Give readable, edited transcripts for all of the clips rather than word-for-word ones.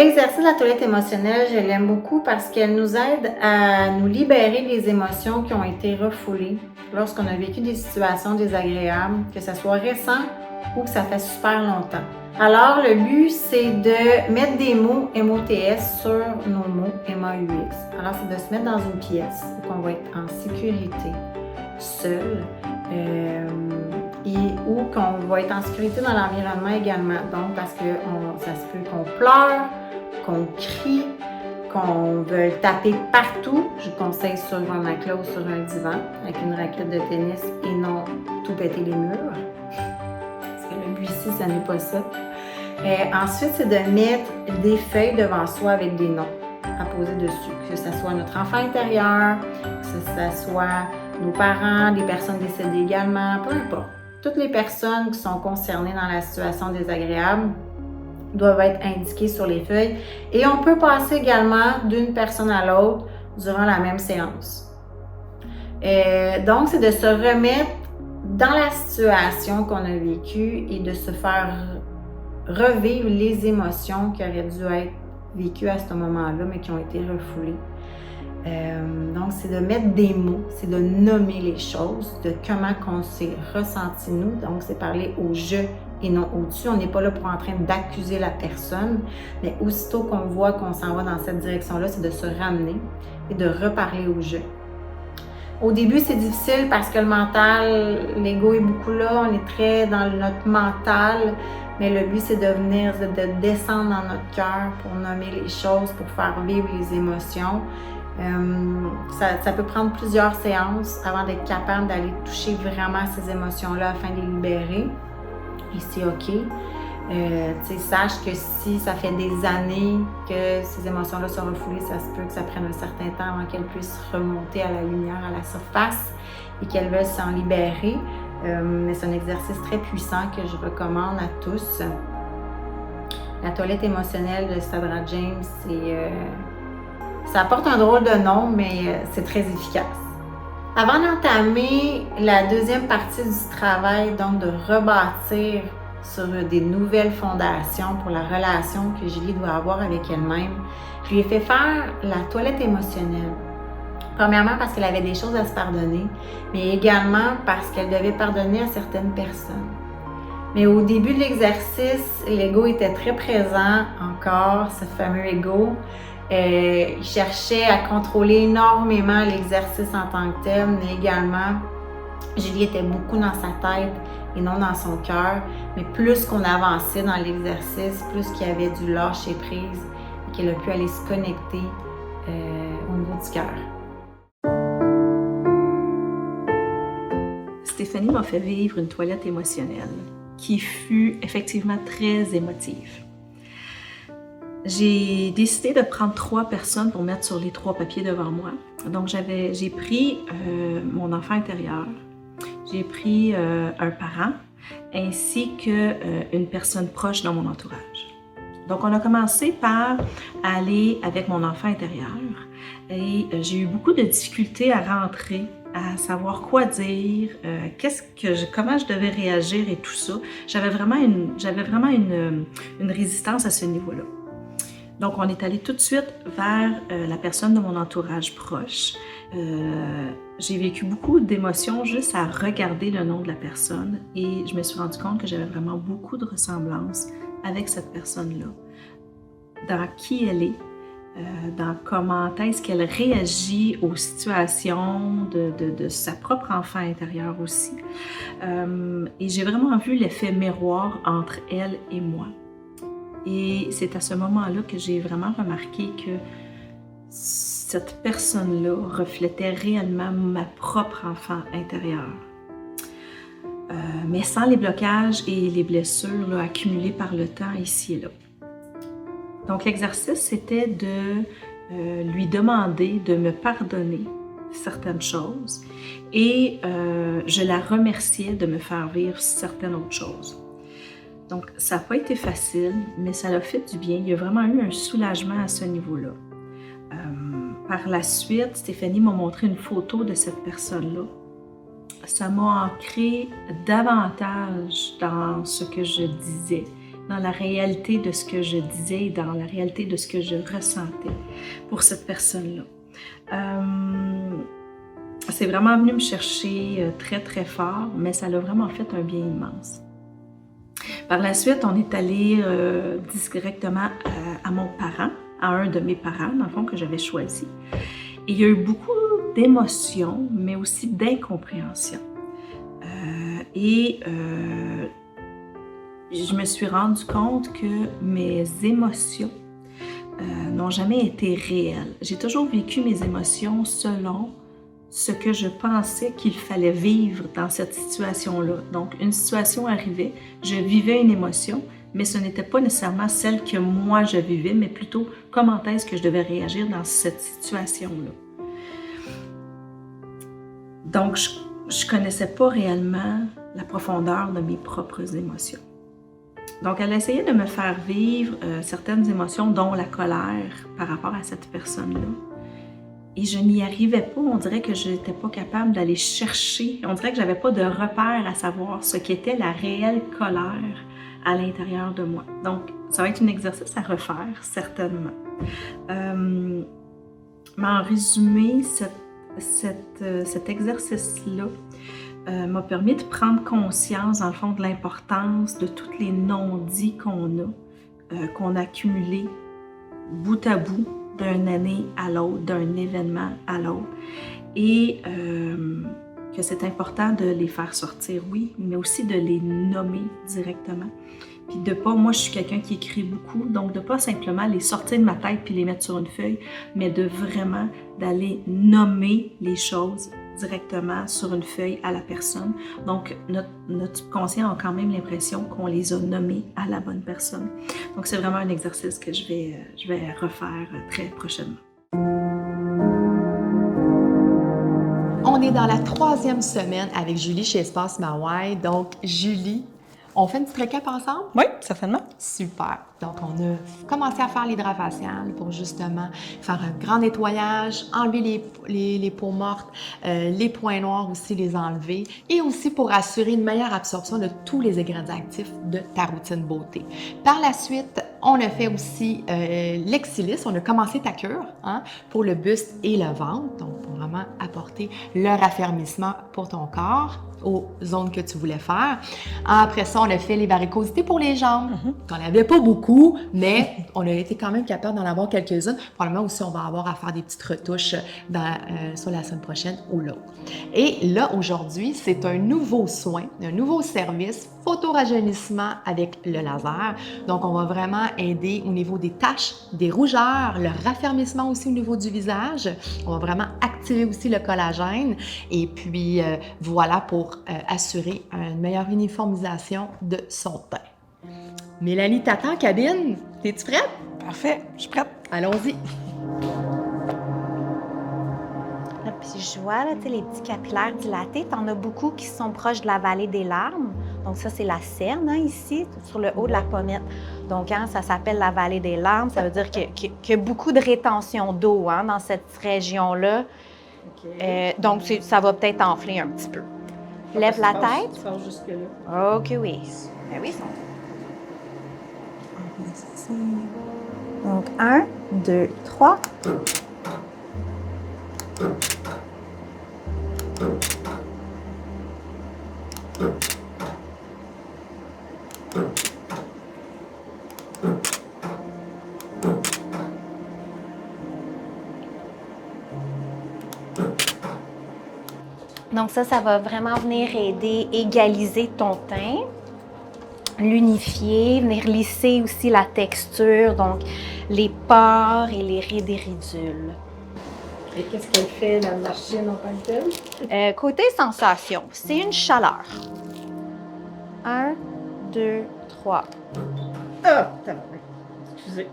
L'exercice de la toilette émotionnelle, je l'aime beaucoup parce qu'elle nous aide à nous libérer des émotions qui ont été refoulées lorsqu'on a vécu des situations désagréables, que ce soit récent ou que ça fait super longtemps. Alors, le but, c'est de mettre des mots MOTS sur nos mots MAUX. Alors, c'est de se mettre dans une pièce où on va être en sécurité, seul, ou qu'on va être en sécurité dans l'environnement également. Donc, parce que ça se peut qu'on pleure, qu'on crie, qu'on veut taper partout. Je vous conseille sur un matelas ou sur un divan avec une raquette de tennis et non tout péter les murs. Parce que le but ici, ça n'est pas ça. Ensuite, c'est de mettre des feuilles devant soi avec des noms à poser dessus. Que ce soit notre enfant intérieur, que ce soit nos parents, des personnes décédées également, peu importe. Toutes les personnes qui sont concernées dans la situation désagréable doivent être indiquées sur les feuilles. Et on peut passer également d'une personne à l'autre durant la même séance. Donc, c'est de se remettre dans la situation qu'on a vécue et de se faire revivre les émotions qui auraient dû être vécues à ce moment-là, mais qui ont été refoulées. Donc, c'est de mettre des mots, c'est de nommer les choses, de comment on s'est ressenti nous. Donc, c'est parler au je et non au-dessus. On n'est pas là pour en train d'accuser la personne, mais aussitôt qu'on voit qu'on s'en va dans cette direction-là, c'est de se ramener et de reparler au je. Au début, c'est difficile parce que le mental, l'ego est beaucoup là, on est très dans notre mental, mais le but, c'est de descendre dans notre cœur pour nommer les choses, pour faire vivre les émotions. Ça peut prendre plusieurs séances avant d'être capable d'aller toucher vraiment ces émotions-là afin de les libérer. Et c'est OK. Sache que si ça fait des années que ces émotions-là sont refoulées, ça se peut que ça prenne un certain temps avant qu'elles puissent remonter à la lumière, à la surface et qu'elles veulent s'en libérer. Mais c'est un exercice très puissant que je recommande à tous. La toilette émotionnelle de Sadra James, ça porte un drôle de nom, mais c'est très efficace. Avant d'entamer la deuxième partie du travail, donc de rebâtir sur des nouvelles fondations pour la relation que Julie doit avoir avec elle-même, je lui ai fait faire la toilette émotionnelle. Premièrement parce qu'elle avait des choses à se pardonner, mais également parce qu'elle devait pardonner à certaines personnes. Mais au début de l'exercice, l'ego était très présent encore, ce fameux ego. Il cherchait à contrôler énormément l'exercice en tant que tel, mais également, Julie était beaucoup dans sa tête et non dans son cœur. Mais plus qu'on avançait dans l'exercice, plus qu'il y avait du lâcher prise et qu'elle a pu aller se connecter au niveau du cœur. Stéphanie m'a fait vivre une toilette émotionnelle qui fut effectivement très émotive. J'ai décidé de prendre 3 personnes pour mettre sur les 3 papiers devant moi. Donc, j'ai pris mon enfant intérieur, j'ai pris un parent, ainsi qu'une personne proche dans mon entourage. Donc, on a commencé par aller avec mon enfant intérieur et j'ai eu beaucoup de difficultés à rentrer, à savoir quoi dire, comment je devais réagir et tout ça. J'avais vraiment une résistance à ce niveau-là. Donc, on est allé tout de suite vers la personne de mon entourage proche. J'ai vécu beaucoup d'émotions juste à regarder le nom de la personne et je me suis rendu compte que j'avais vraiment beaucoup de ressemblances avec cette personne-là, dans qui elle est, dans comment est-ce qu'elle réagit aux situations de sa propre enfant intérieur aussi. Et j'ai vraiment vu l'effet miroir entre elle et moi. Et c'est à ce moment-là que j'ai vraiment remarqué que cette personne-là reflétait réellement ma propre enfant intérieur. Mais sans les blocages et les blessures là, accumulées par le temps ici et là. Donc l'exercice, c'était de lui demander de me pardonner certaines choses et je la remerciais de me faire vivre certaines autres choses. Donc, ça n'a pas été facile, mais ça l'a fait du bien. Il y a vraiment eu un soulagement à ce niveau-là. Par la suite, Stéphanie m'a montré une photo de cette personne-là. Ça m'a ancré davantage dans ce que je disais, dans la réalité de ce que je disais, dans la réalité de ce que je ressentais pour cette personne-là. C'est vraiment venu me chercher très, très fort, mais ça l'a vraiment fait un bien immense. Par la suite, on est allé directement à mon parent, à un de mes parents, dans le fond, que j'avais choisi. Et il y a eu beaucoup d'émotions, mais aussi d'incompréhension. Je me suis rendu compte que mes émotions n'ont jamais été réelles. J'ai toujours vécu mes émotions selon ce que je pensais qu'il fallait vivre dans cette situation-là. Donc, une situation arrivait, je vivais une émotion, mais ce n'était pas nécessairement celle que moi je vivais, mais plutôt comment est-ce que je devais réagir dans cette situation-là. Donc, je ne connaissais pas réellement la profondeur de mes propres émotions. Donc, elle essayait de me faire vivre certaines émotions, dont la colère par rapport à cette personne-là. Et je n'y arrivais pas, on dirait que je n'étais pas capable d'aller chercher, on dirait que je n'avais pas de repère à savoir ce qu'était la réelle colère à l'intérieur de moi. Donc, ça va être un exercice à refaire, certainement. Mais en résumé, cet exercice-là m'a permis de prendre conscience, dans le fond, de l'importance de tous les non-dits qu'on a accumulés bout à bout, d'une année à l'autre, d'un événement à l'autre. Et que c'est important de les faire sortir, oui, mais aussi de les nommer directement. Puis de pas, moi je suis quelqu'un qui écrit beaucoup, donc de pas simplement les sortir de ma tête puis les mettre sur une feuille, mais de vraiment d'aller nommer les choses directement sur une feuille à la personne. Donc notre subconscient a quand même l'impression qu'on les a nommés à la bonne personne. Donc c'est vraiment un exercice que je vais refaire très prochainement. On est dans la 3e semaine avec Julie chez Espace Mawai. Donc, Julie, on fait une petite récap ensemble? Oui, certainement. Super. Donc, on a commencé à faire l'hydrat facial pour justement faire un grand nettoyage, enlever les peaux mortes, les points noirs aussi, les enlever, et aussi pour assurer une meilleure absorption de tous les ingrédients actifs de ta routine beauté. Par la suite, on a fait aussi l'exilis, on a commencé ta cure pour le buste et le ventre, donc pour vraiment apporter le raffermissement pour ton corps aux zones que tu voulais faire. Après ça, on a fait les varicosités pour les jambes. On n'en avait pas beaucoup, mais on a été quand même capable d'en avoir quelques-unes. Probablement aussi, on va avoir à faire des petites retouches sur la semaine prochaine ou l'autre. Et là, aujourd'hui, c'est un nouveau soin, un nouveau service, photorajeunissement avec le laser. Donc, on va vraiment aider au niveau des taches, des rougeurs, le raffermissement aussi au niveau du visage. On va vraiment activer aussi le collagène. Et puis, voilà pour assurer une meilleure uniformisation de son teint. Mélanie t'attend en cabine. Es-tu prête? Parfait, je suis prête. Allons-y. Là, puis je vois là, les petits capillaires dilatés. Tu en as beaucoup qui sont proches de la vallée des larmes. Donc ça, c'est la cerne ici, sur le haut de la pommette. Donc ça s'appelle la vallée des larmes. Ça veut dire qu'il y a beaucoup de rétention d'eau dans cette région-là. Okay. Donc ça va peut-être enfler un petit peu. Lève la tête. Ça passe jusque-là. OK, oui. Ben oui, ils sont... Donc, 1, 2, 3. Donc ça va vraiment venir aider, égaliser ton teint, l'unifier, venir lisser aussi la texture, donc les pores et les rides et ridules. Et qu'est-ce qu'elle fait, la machine en tant que telle? Côté sensation, c'est une chaleur. 1, 2, 3. Ah, excusez.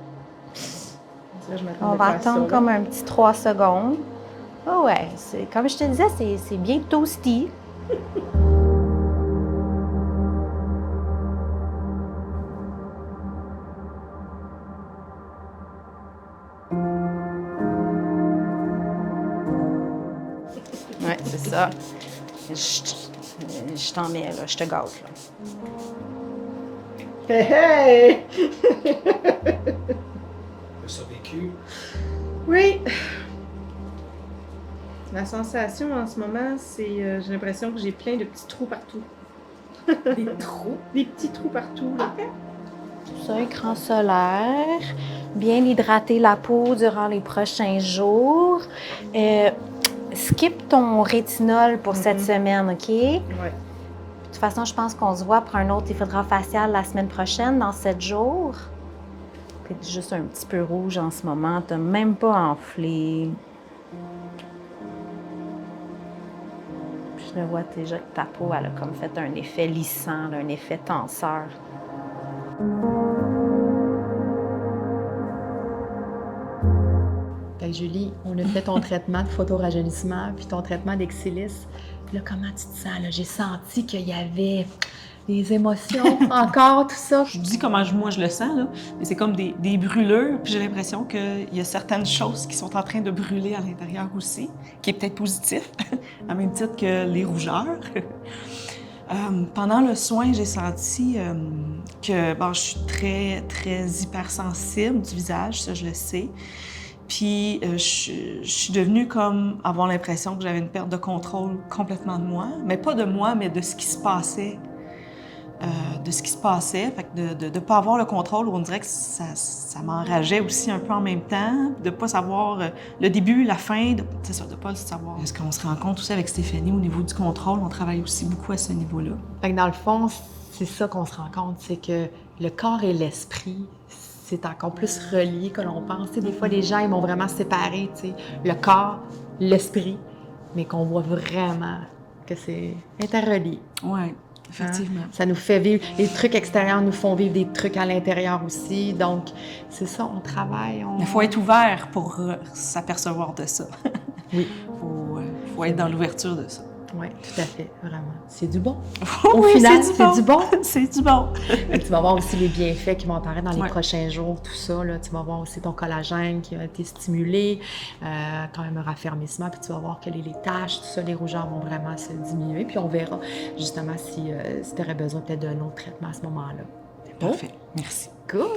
On va attendre comme un petit 3 secondes. Oh ouais, comme je te disais, c'est bien toasty. Ouais, c'est ça. Je t'en mets, là, je te gâte, là. Hey! Le survécu. Oui. Ma sensation en ce moment, c'est j'ai l'impression que j'ai plein de petits trous partout. Des trous. Des petits trous partout. Là. Tout ça, écran solaire, bien hydrater la peau durant les prochains jours. Skip ton rétinol pour cette semaine, OK? Ouais. De toute façon, je pense qu'on se voit pour un autre hydrafacial la semaine prochaine, dans 7 jours. T'es juste un petit peu rouge en ce moment, t'as même pas enflé. Je le vois déjà que ta peau, elle a comme fait un effet lissant, là, un effet tenseur. Fait que Julie, on a fait ton traitement de photorajeunissement puis ton traitement d'exilis. Là, comment tu te sens? Là? J'ai senti qu'il y avait des émotions encore, tout ça. Je dis comment moi je le sens, là, mais c'est comme des brûlures, puis j'ai l'impression qu'il y a certaines choses qui sont en train de brûler à l'intérieur aussi, qui est peut-être positif, à même titre que les rougeurs. Pendant le soin, j'ai senti que je suis très, très hypersensible du visage, ça je le sais. Puis je suis devenue comme avoir l'impression que j'avais une perte de contrôle complètement de moi, mais pas de moi, mais de ce qui se passait. Fait que de ne pas avoir le contrôle, on dirait que ça m'enrageait aussi un peu en même temps, de ne pas savoir le début, la fin, de ne pas le savoir. Est-ce qu'on se rend compte aussi avec Stéphanie au niveau du contrôle, on travaille aussi beaucoup à ce niveau-là. Fait que dans le fond, c'est ça qu'on se rend compte, c'est que le corps et l'esprit, c'est encore plus relié que l'on pense. T'sais, des fois, les gens, ils vont vraiment séparer, le corps, l'esprit, mais qu'on voit vraiment que c'est interrelié. Oui. Effectivement. Ça nous fait vivre, les trucs extérieurs nous font vivre des trucs à l'intérieur aussi. Donc, c'est ça, on travaille. Il faut être ouvert pour s'apercevoir de ça. Oui. Il faut être dans l'ouverture de ça. Oui, tout à fait, vraiment. C'est du bon. Au final, c'est du bon. C'est du bon. Et tu vas voir aussi les bienfaits qui vont apparaître dans les Ouais. prochains jours, tout ça. Là, tu vas voir aussi ton collagène qui a été stimulé, quand même un raffermissement, puis tu vas voir que les taches, tout ça, les rougeurs vont vraiment se diminuer. Puis on verra justement si tu aurais besoin peut-être d'un autre traitement à ce moment-là. Parfait. Merci. Good!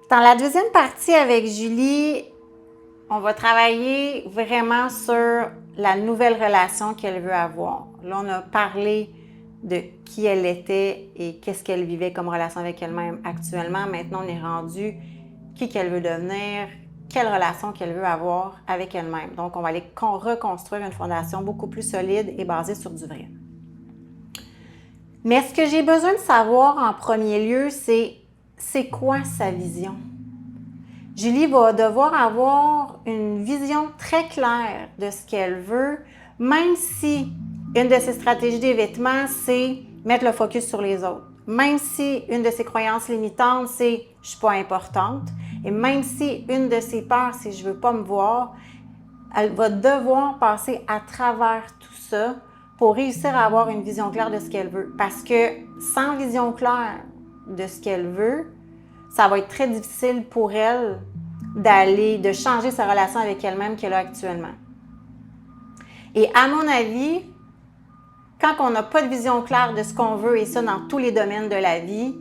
Dans la deuxième partie avec Julie, on va travailler vraiment sur la nouvelle relation qu'elle veut avoir. Là, on a parlé de qui elle était et qu'est-ce qu'elle vivait comme relation avec elle-même actuellement. Maintenant, on est rendu qui qu'elle veut devenir, quelle relation qu'elle veut avoir avec elle-même. Donc, on va aller reconstruire une fondation beaucoup plus solide et basée sur du vrai. Mais ce que j'ai besoin de savoir en premier lieu, c'est quoi sa vision? Julie va devoir avoir une vision très claire de ce qu'elle veut, même si une de ses stratégies d'évitement, c'est mettre le focus sur les autres. Même si une de ses croyances limitantes, c'est « je suis pas importante », et même si une de ses peurs, c'est « je veux pas me voir », elle va devoir passer à travers tout ça pour réussir à avoir une vision claire de ce qu'elle veut. Parce que sans vision claire de ce qu'elle veut, ça va être très difficile pour elle de changer sa relation avec elle-même qu'elle a actuellement. Et à mon avis, quand on n'a pas de vision claire de ce qu'on veut, et ça dans tous les domaines de la vie,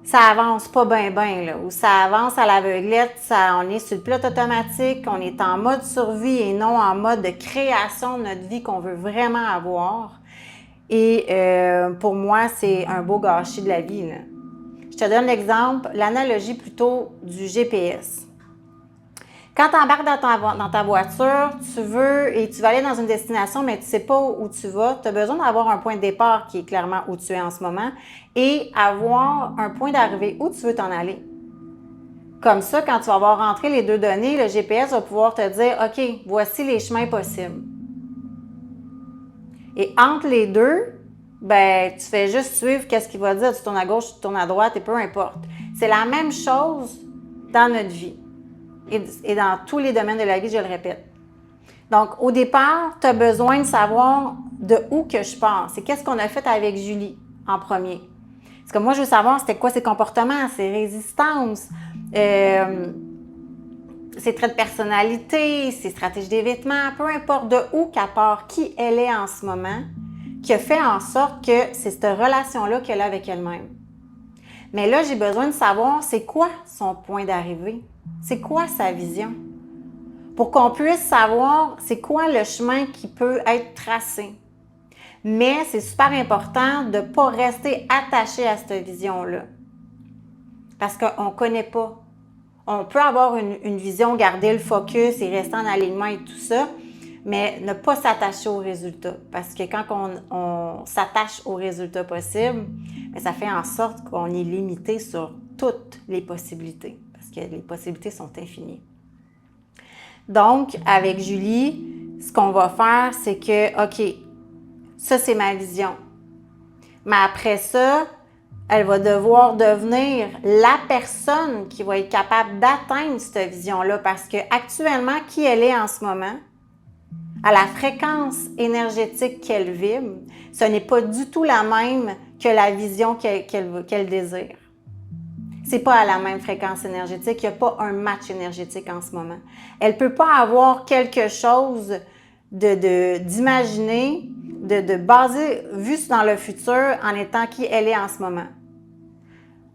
ça avance pas bien, là, ou ça avance à l'aveuglette, on est sur le pilote automatique, on est en mode survie et non en mode de création de notre vie qu'on veut vraiment avoir. Et pour moi, c'est un beau gâchis de la vie, là. Je te donne l'exemple, l'analogie plutôt du GPS. Quand tu embarques dans ta voiture, tu vas aller dans une destination, mais tu ne sais pas où tu vas, tu as besoin d'avoir un point de départ qui est clairement où tu es en ce moment et avoir un point d'arrivée où tu veux t'en aller. Comme ça, quand tu vas avoir rentré les deux données, le GPS va pouvoir te dire « OK, voici les chemins possibles ». Et entre les deux, tu fais juste suivre qu'est-ce qu'il va dire, tu tournes à gauche, tu tournes à droite et peu importe. C'est la même chose dans notre vie et dans tous les domaines de la vie, je le répète. Donc, au départ, tu as besoin de savoir de où que je pars. C'est qu'est-ce qu'on a fait avec Julie en premier. Parce que moi, je veux savoir c'était quoi ses comportements, ses résistances, ses traits de personnalité, ses stratégies d'évitement, peu importe de où qu'elle part, qui elle est en ce moment, qui a fait en sorte que c'est cette relation-là qu'elle a avec elle-même. Mais là, j'ai besoin de savoir c'est quoi son point d'arrivée, c'est quoi sa vision, pour qu'on puisse savoir c'est quoi le chemin qui peut être tracé. Mais c'est super important de ne pas rester attaché à cette vision-là, parce qu'on ne connaît pas. On peut avoir une vision, garder le focus et rester en alignement et tout ça, mais ne pas s'attacher aux résultats. Parce que quand on s'attache aux résultats possibles, bien, ça fait en sorte qu'on est limité sur toutes les possibilités. Parce que les possibilités sont infinies. Donc, avec Julie, ce qu'on va faire, c'est que, OK, ça c'est ma vision. Mais après ça, elle va devoir devenir la personne qui va être capable d'atteindre cette vision-là parce qu'actuellement, qui elle est en ce moment, à la fréquence énergétique qu'elle vibre, ce n'est pas du tout la même que la vision qu'elle désire. C'est pas à la même fréquence énergétique, il n'y a pas un match énergétique en ce moment. Elle ne peut pas avoir quelque chose d'imaginé, de basé, vu dans le futur en étant qui elle est en ce moment.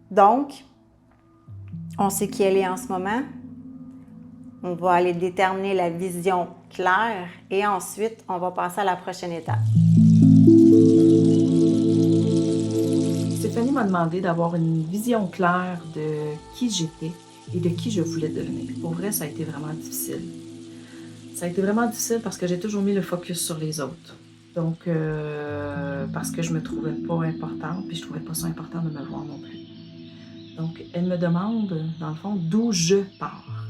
Donc, on sait qui elle est en ce moment. On va aller déterminer la vision claire et ensuite, on va passer à la prochaine étape. Stéphanie m'a demandé d'avoir une vision claire de qui j'étais et de qui je voulais devenir. Pour vrai, ça a été vraiment difficile. Ça a été vraiment difficile parce que j'ai toujours mis le focus sur les autres. Donc, parce que je me trouvais pas importante, puis je trouvais pas ça important de me voir non plus. Donc, elle me demande, dans le fond, d'où je pars.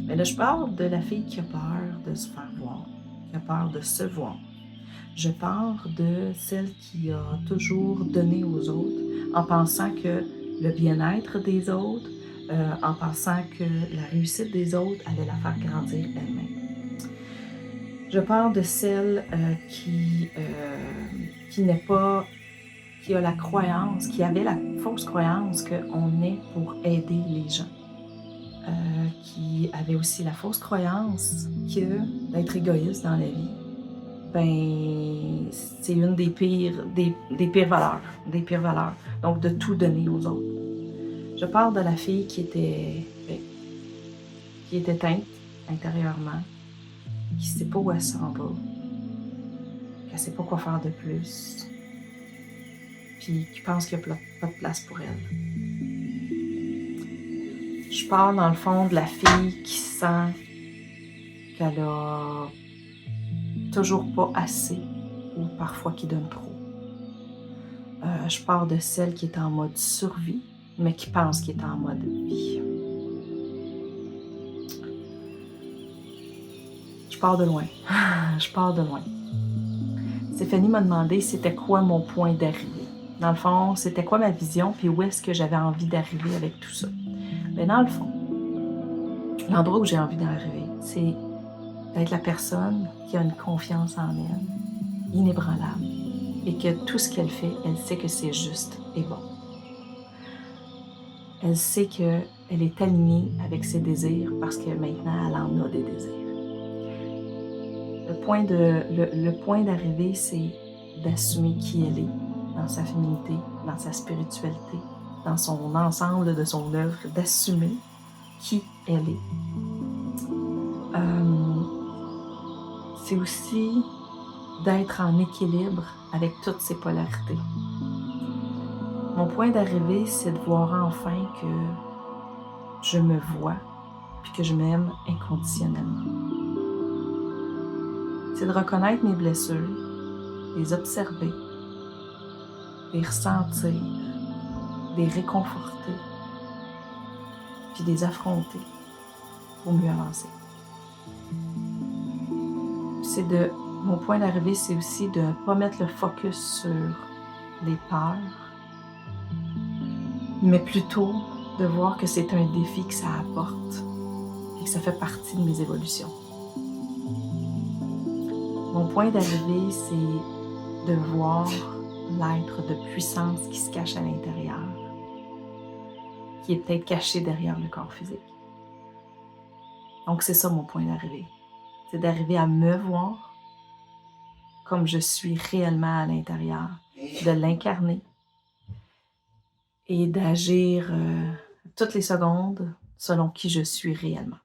Mais là, je parle de la fille qui a peur de se faire voir, qui a peur de se voir. Je pars de celle qui a toujours donné aux autres en pensant que le bien-être des autres, en pensant que la réussite des autres allait la faire grandir elle-même. Je pars de celle qui n'est pas, qui a la croyance, qui avait la fausse croyance qu'on est pour aider les gens. Qui avait aussi la fausse croyance que d'être égoïste dans la vie, ben c'est une des pires valeurs, donc de tout donner aux autres. Je parle de la fille qui était éteinte intérieurement, qui ne sait pas où elle s'en va, qui ne sait pas quoi faire de plus, puis qui pense qu'il n'y a pas de place pour elle. Je parle dans le fond de la fille qui sent qu'elle a toujours pas assez ou parfois qui donne trop. Je parle de celle qui est en mode survie, mais qui pense qu'elle est en mode vie. Je pars de loin. Je pars de loin. Stéphanie m'a demandé c'était quoi mon point d'arrivée. Dans le fond, c'était quoi ma vision, puis où est-ce que j'avais envie d'arriver avec tout ça. Mais dans le fond, l'endroit où j'ai envie d'arriver, c'est d'être la personne qui a une confiance en elle, inébranlable, et que tout ce qu'elle fait, elle sait que c'est juste et bon. Elle sait qu'elle est alignée avec ses désirs parce que maintenant, elle en a des désirs. Le point d'arrivée, c'est d'assumer qui elle est dans sa féminité, dans sa spiritualité, dans son ensemble de son œuvre, d'assumer qui elle est. C'est aussi d'être en équilibre avec toutes ces polarités. Mon point d'arrivée, c'est de voir enfin que je me vois puis que je m'aime inconditionnellement. C'est de reconnaître mes blessures, les observer, les ressentir, les réconforter, puis les affronter pour mieux avancer. Mon point d'arrivée, c'est aussi de ne pas mettre le focus sur les peurs, mais plutôt de voir que c'est un défi que ça apporte et que ça fait partie de mes évolutions. Mon point d'arrivée, c'est de voir l'être de puissance qui se cache à l'intérieur, qui est peut-être caché derrière le corps physique. Donc, c'est ça mon point d'arrivée. C'est d'arriver à me voir comme je suis réellement à l'intérieur, de l'incarner et d'agir toutes les secondes selon qui je suis réellement.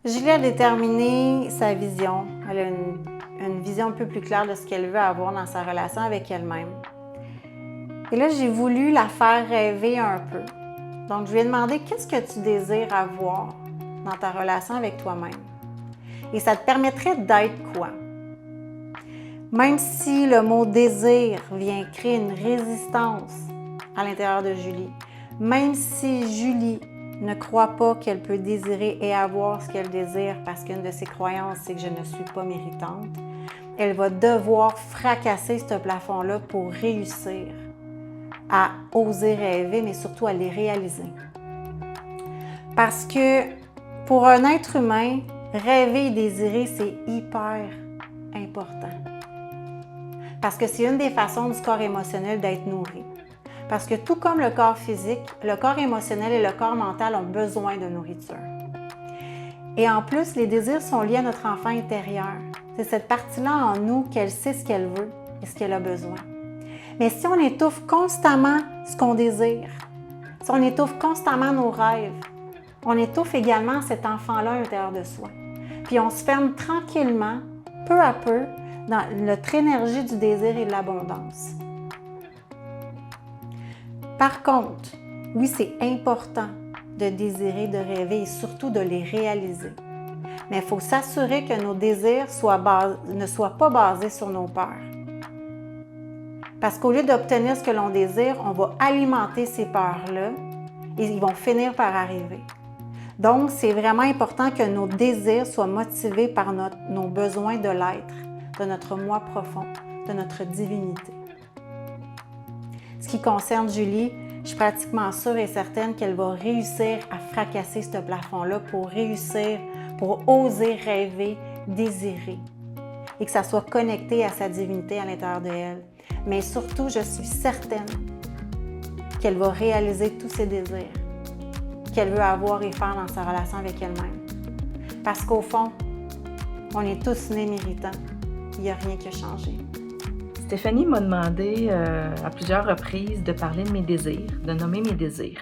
Julie a déterminé sa vision. Elle a une vision un peu plus claire de ce qu'elle veut avoir dans sa relation avec elle-même. Et là, j'ai voulu la faire rêver un peu. Donc, je lui ai demandé qu'est-ce que tu désires avoir dans ta relation avec toi-même. Et ça te permettrait d'être quoi? Même si le mot désir vient créer une résistance à l'intérieur de Julie, même si Julie ne croit pas qu'elle peut désirer et avoir ce qu'elle désire parce qu'une de ses croyances, c'est que je ne suis pas méritante, elle va devoir fracasser ce plafond-là pour réussir à oser rêver, mais surtout à les réaliser. Parce que pour un être humain, rêver et désirer, c'est hyper important. Parce que c'est une des façons du corps émotionnel d'être nourri. Parce que tout comme le corps physique, le corps émotionnel et le corps mental ont besoin de nourriture. Et en plus, les désirs sont liés à notre enfant intérieur. C'est cette partie-là en nous qu'elle sait ce qu'elle veut et ce qu'elle a besoin. Mais si on étouffe constamment ce qu'on désire, si on étouffe constamment nos rêves, on étouffe également cet enfant-là à l'intérieur de soi. Puis on se ferme tranquillement, peu à peu, dans notre énergie du désir et de l'abondance. Par contre, oui, c'est important de désirer, de rêver et surtout de les réaliser. Mais il faut s'assurer que nos désirs ne soient pas basés sur nos peurs. Parce qu'au lieu d'obtenir ce que l'on désire, on va alimenter ces peurs-là et ils vont finir par arriver. Donc, c'est vraiment important que nos désirs soient motivés par nos besoins de l'être, de notre moi profond, de notre divinité. Ce qui concerne Julie, je suis pratiquement sûre et certaine qu'elle va réussir à fracasser ce plafond-là pour oser rêver, désirer et que ça soit connecté à sa divinité à l'intérieur de elle. Mais surtout, je suis certaine qu'elle va réaliser tous ses désirs qu'elle veut avoir et faire dans sa relation avec elle-même. Parce qu'au fond, on est tous nés méritants. Il n'y a rien qui a changé. Stéphanie m'a demandé à plusieurs reprises de parler de mes désirs, de nommer mes désirs.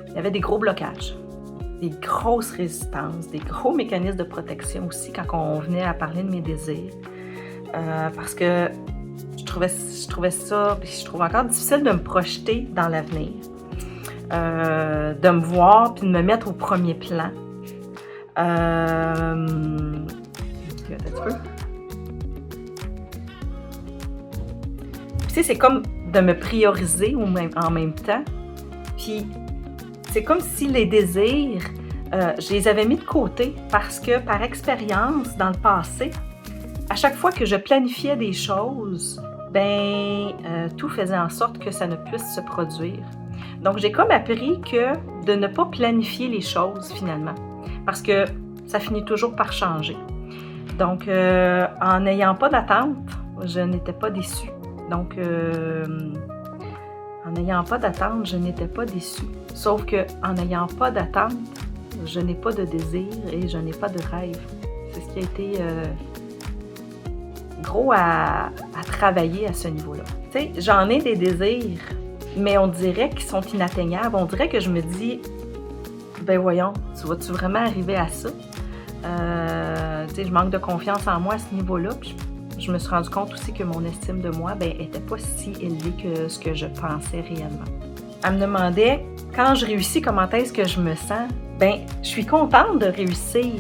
Il y avait des gros blocages, des grosses résistances, des gros mécanismes de protection aussi quand on venait à parler de mes désirs. Parce que je trouvais ça, puis je trouve encore difficile de me projeter dans l'avenir, de me voir puis de me mettre au premier plan. Un petit peu. Tu sais, c'est comme de me prioriser en même temps. Puis, c'est comme si les désirs, je les avais mis de côté parce que, par expérience, dans le passé, à chaque fois que je planifiais des choses, tout faisait en sorte que ça ne puisse se produire. Donc, j'ai comme appris que de ne pas planifier les choses, finalement, parce que ça finit toujours par changer. Donc, en n'ayant pas d'attente, je n'étais pas déçue. Donc, en n'ayant pas d'attente, je n'étais pas déçue. Sauf qu'en n'ayant pas d'attente, je n'ai pas de désir et je n'ai pas de rêve. C'est ce qui a été gros à travailler à ce niveau-là. Tu sais, j'en ai des désirs, mais on dirait qu'ils sont inatteignables. On dirait que je me dis, voyons, tu vas-tu vraiment arriver à ça? Tu sais, je manque de confiance en moi à ce niveau-là. Puis je me suis rendu compte aussi que mon estime de moi n'était pas si élevée que ce que je pensais réellement. Elle me demandait, quand je réussis, comment est-ce que je me sens? Je suis contente de réussir,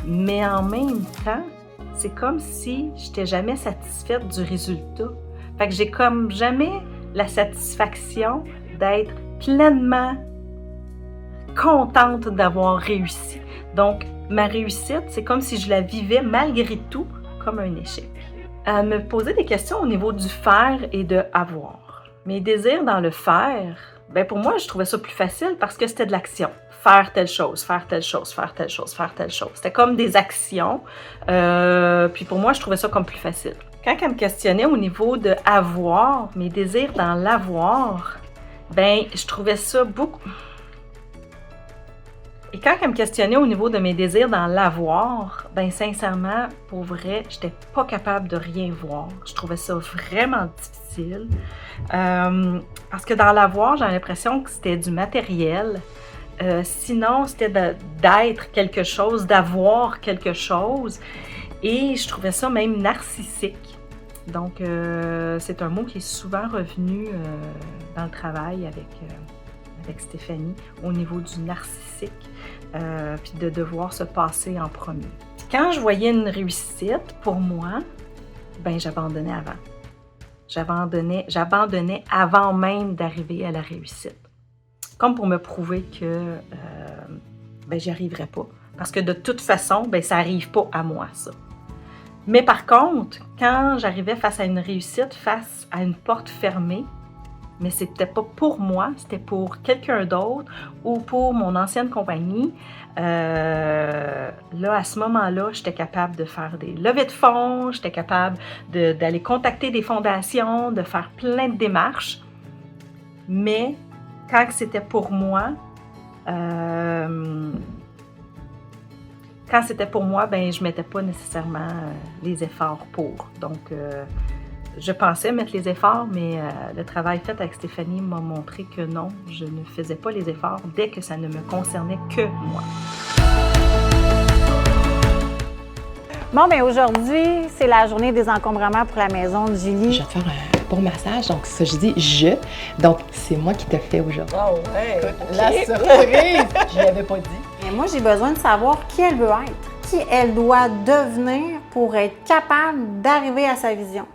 mais en même temps, c'est comme si je n'étais jamais satisfaite du résultat. Fait que j'ai comme jamais la satisfaction d'être pleinement contente d'avoir réussi. Donc, ma réussite, c'est comme si je la vivais malgré tout comme un échec. Elle me posait des questions au niveau du faire et de avoir. Mes désirs dans le faire, pour moi, je trouvais ça plus facile parce que c'était de l'action. Faire telle chose, faire telle chose, faire telle chose, faire telle chose. C'était comme des actions. Puis pour moi, je trouvais ça comme plus facile. Quand elle me questionnait au niveau de avoir, mes désirs dans l'avoir, je trouvais ça beaucoup... Et quand elle me questionnait au niveau de mes désirs dans l'avoir, ben sincèrement, pour vrai, j'étais pas capable de rien voir. Je trouvais ça vraiment difficile. Parce que dans l'avoir, j'ai l'impression que c'était du matériel. Sinon, c'était d'être quelque chose, d'avoir quelque chose. Et je trouvais ça même narcissique. Donc, c'est un mot qui est souvent revenu dans le travail avec Stéphanie au niveau du narcissique, puis de devoir se passer en premier. Quand je voyais une réussite, pour moi, ben j'abandonnais avant. J'abandonnais avant même d'arriver à la réussite. Comme pour me prouver que ben j'y arriverais pas. Parce que de toute façon, ben ça n'arrive pas à moi, ça. Mais par contre, quand j'arrivais face à une réussite, face à une porte fermée, mais c'était pas pour moi, c'était pour quelqu'un d'autre ou pour mon ancienne compagnie. Là, à ce moment-là, j'étais capable de faire des levées de fonds, j'étais capable d'aller contacter des fondations, de faire plein de démarches. Mais quand c'était pour moi, ben je mettais pas nécessairement les efforts pour. Donc, je pensais mettre les efforts, mais le travail fait avec Stéphanie m'a montré que non, je ne faisais pas les efforts dès que ça ne me concernait que moi. Bon, bien aujourd'hui, c'est la journée des encombrements pour la maison de Julie. Je vais te faire un bon massage, donc ça, je dis je. Donc, c'est moi qui te fais aujourd'hui. Oh ouais! La surprise! Je l'avais pas dit. Mais moi, j'ai besoin de savoir qui elle veut être, qui elle doit devenir pour être capable d'arriver à sa vision.